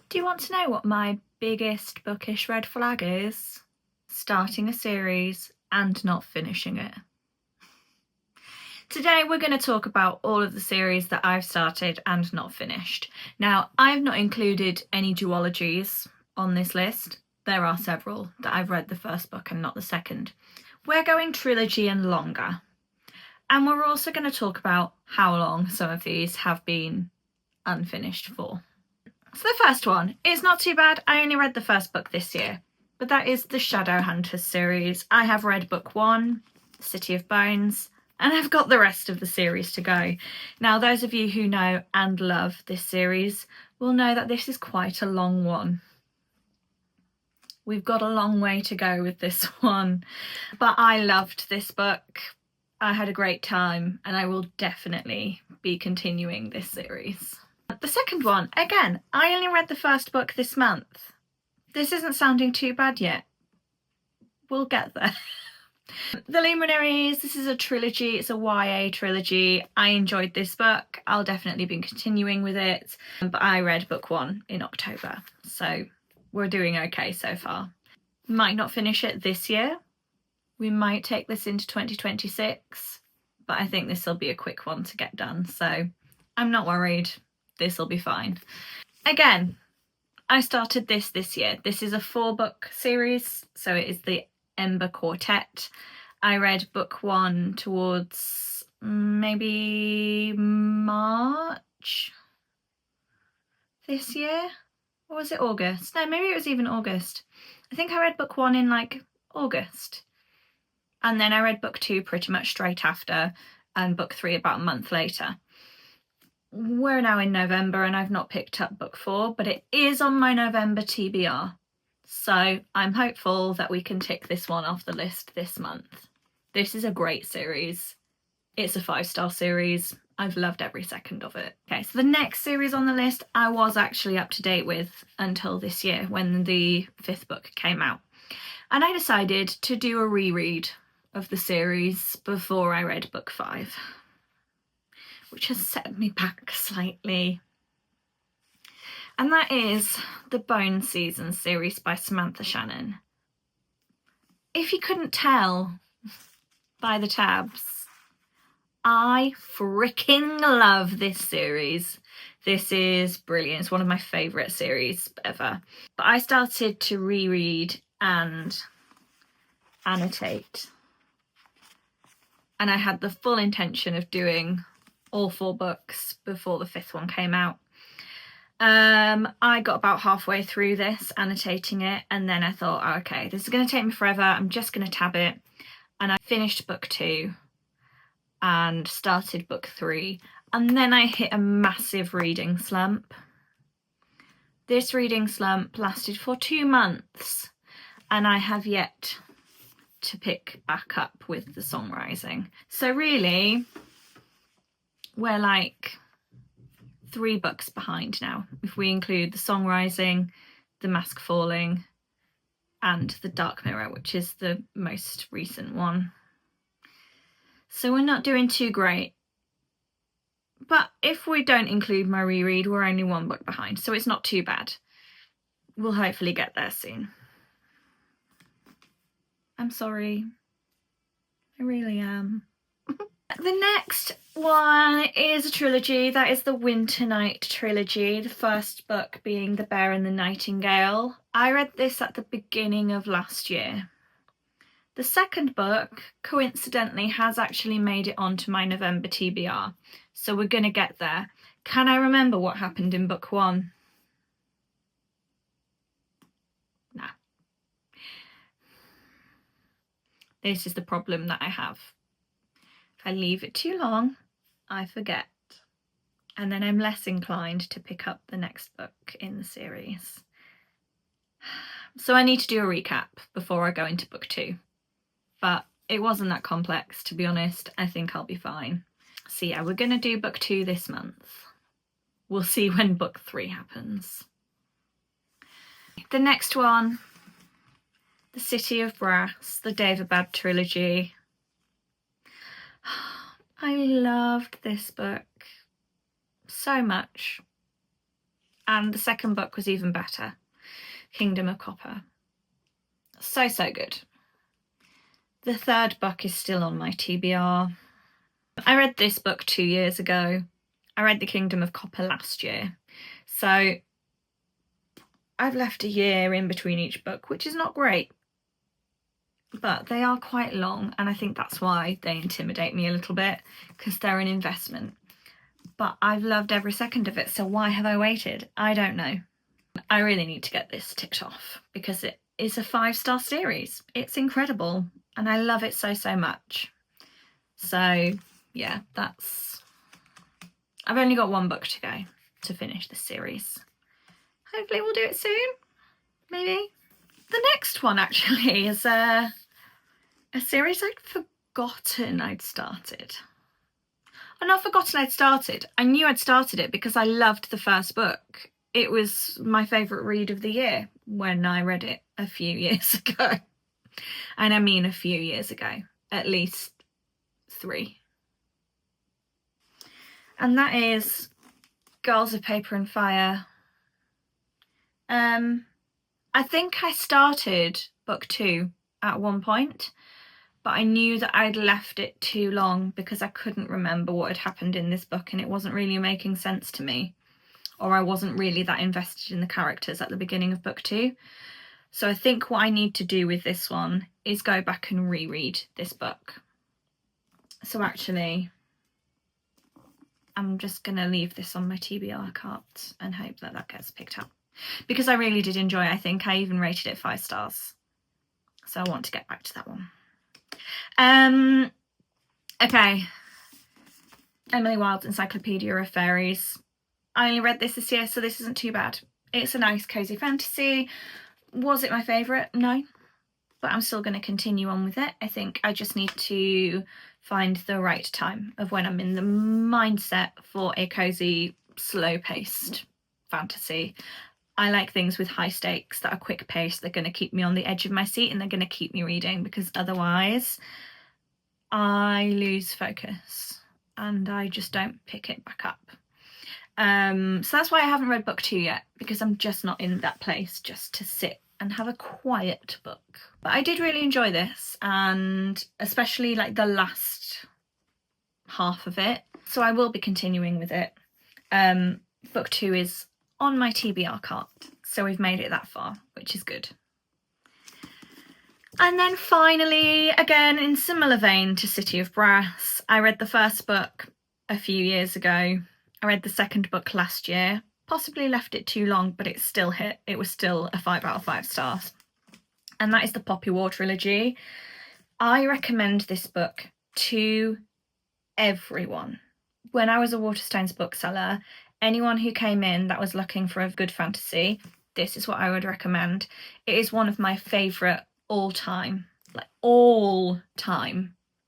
Do you want to know what my biggest bookish red flag is? Starting a series and not finishing it. Today we're going to talk about all of the series that I've started and not finished. Now, I've not included any duologies on this list. There are several that I've read the first book and not the second. We're going trilogy and longer. And we're also going to talk about how long some of these have been unfinished for. So the first one is not too bad. I only read the first book this year, but that is the Shadowhunters series. I have read book 1, City of Bones, and I've got the rest of the series to go. Now, those of you who know and love this series will know that this is quite a long one. We've got a long way to go with this one, but I loved this book. I had a great time, and I will definitely be continuing this series. The second one, again, I only read the first book this month. This isn't sounding too bad yet. We'll get there. The Luminaries, this is a trilogy, it's a YA trilogy. I enjoyed this book. I'll definitely be continuing with it, but I read book 1 in October, so we're doing okay so far. Might not finish it this year. We might take this into 2026, but I think this will be a quick one to get done, so I'm not worried. This will be fine. Again, I started this year. This is a 4-book series, so it is the Ember Quartet. I read book 1 towards maybe March this year, or was it August? No, maybe it was even August. I think I read book 1 in like August, and then I read book 2 pretty much straight after, and book 3 about a month later. We're now in November and I've not picked up book 4, but it is on my November TBR. So I'm hopeful that we can tick this one off the list this month. This is a great series. It's a 5-star series. I've loved every second of it. Okay, so the next series on the list I was actually up to date with until this year when the 5th book came out. And I decided to do a reread of the series before I read book 5. Which has set me back slightly. And that is the Bone Season series by Samantha Shannon. If you couldn't tell by the tabs, I freaking love this series. This is brilliant. It's one of my favourite series ever. But I started to reread and annotate. And I had the full intention of doing all 4 books before the 5th one came out. I got about halfway through this, annotating it, and then I thought, oh, okay, this is going to take me forever. I'm just going to tab it. And I finished book 2 and started book 3. And then I hit a massive reading slump. This reading slump lasted for 2 months, and I have yet to pick back up with the Song Rising. So really, we're like 3 books behind now, if we include the Song Rising, the Mask Falling, and the Dark Mirror, which is the most recent one. So we're not doing too great. But if we don't include my reread, we're only 1 book behind, so it's not too bad. We'll hopefully get there soon. I'm sorry. I really am. The next one is a trilogy. That is the Winter Night trilogy, the first book being The Bear and the Nightingale. I read this at the beginning of last year. The second book, coincidentally, has actually made it onto my November TBR, so we're going to get there. Can I remember what happened in book 1? No. This is the problem that I have. If I leave it too long, I forget. And then I'm less inclined to pick up the next book in the series. So I need to do a recap before I go into book 2. But it wasn't that complex, to be honest. I think I'll be fine. So yeah, we're going to do book 2 this month. We'll see when book 3 happens. The next one, The City of Brass, the Daevabad trilogy. I loved this book so much. and the second book was even better. Kingdom of Copper. So good. The third book is still on my TBR. I read this book 2 years ago. I read The Kingdom of Copper last year. So I've left a year in between each book, which is not great. But they are quite long, and I think that's why they intimidate me a little bit, because they're an investment. But I've loved every second of it, so why have I waited? I don't know. I really need to get this ticked off, because it is a 5-star series. It's incredible, and I love it so much. So yeah, I've only got 1 book to go to finish this series. Hopefully we'll do it soon, maybe. The next one actually is a series I'd forgotten I'd started. Well, not forgotten I'd started. I knew I'd started it because I loved the first book. It was my favourite read of the year when I read it a few years ago. And I mean a few years ago, at least 3. And that is Girls of Paper and Fire. I think I started book 2 at one point, but I knew that I'd left it too long because I couldn't remember what had happened in this book and it wasn't really making sense to me, or I wasn't really that invested in the characters at the beginning of book 2. So I think what I need to do with this one is go back and reread this book. So actually, I'm just going to leave this on my TBR cart and hope that that gets picked up. Because I really did enjoy it. I think I even rated it 5 stars. So I want to get back to that one. Okay. Emily Wilde's Encyclopedia of Fairies. I only read this year, so this isn't too bad. It's a nice, cosy fantasy. Was it my favourite? No. But I'm still going to continue on with it. I think I just need to find the right time of when I'm in the mindset for a cosy, slow-paced fantasy. I like things with high stakes that are quick paced. They're going to keep me on the edge of my seat and they're going to keep me reading, because otherwise I lose focus and I just don't pick it back up. So that's why I haven't read book 2 yet, because I'm just not in that place just to sit and have a quiet book. But I did really enjoy this, and especially like the last half of it. So I will be continuing with it. Book 2 is on my TBR cart, so we've made it that far, which is good. And then finally, again in similar vein to City of Brass, I read the first book a few years ago. I read the second book last year, possibly left it too long, but it still hit. It was still a 5 out of 5 stars. And that is the Poppy War trilogy. I recommend this book to everyone. When I was a Waterstones bookseller, anyone who came in that was looking for a good fantasy, this is what I would recommend. It is one of my favourite all-time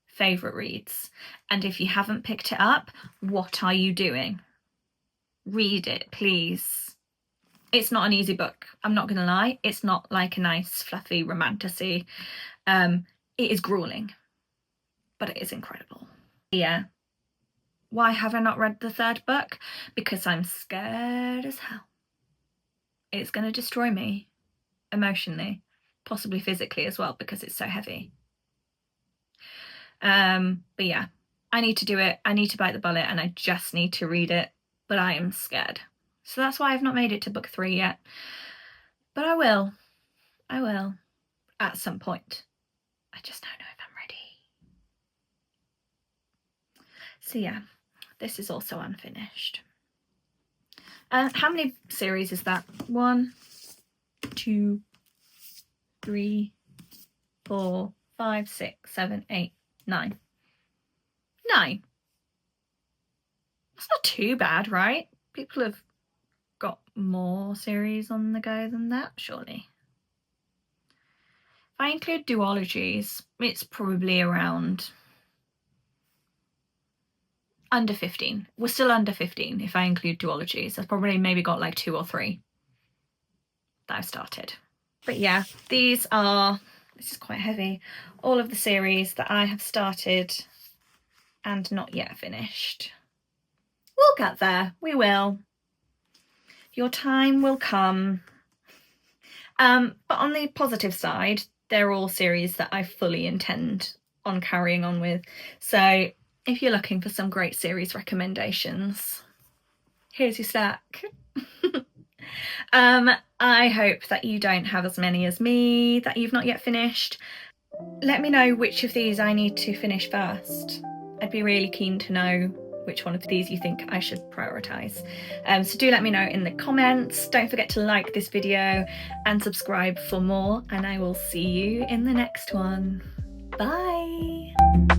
favourite reads. And if you haven't picked it up, what are you doing? Read it, please. It's not an easy book, I'm not gonna lie. It's not like a nice fluffy romantasy. It is grueling, but it is incredible. Yeah. Why have I not read the third book? Because I'm scared as hell. It's going to destroy me emotionally, possibly physically as well, because it's so heavy. But yeah, I need to do it. I need to bite the bullet and I just need to read it, but I am scared. So that's why I've not made it to book 3 yet. But I will. I will at some point. I just don't know if I'm ready. So yeah. This is also unfinished. How many series is that? 1, 2, 3, 4, 5, 6, 7, 8, 9. 9. That's not too bad, right? People have got more series on the go than that, surely. If I include duologies, it's probably around under 15. We're still under 15 if I include duologies. I've probably maybe got like 2 or 3 that I've started. But yeah, this is quite heavy, all of the series that I have started and not yet finished. We'll get there, we will. If Your time will come. But on the positive side, they're all series that I fully intend on carrying on with. So if you're looking for some great series recommendations, here's your stack. I hope that you don't have as many as me that you've not yet finished. Let me know which of these I need to finish first. I'd be really keen to know which one of these you think I should prioritise. So do let me know in the comments. Don't forget to like this video and subscribe for more, and I will see you in the next one. Bye!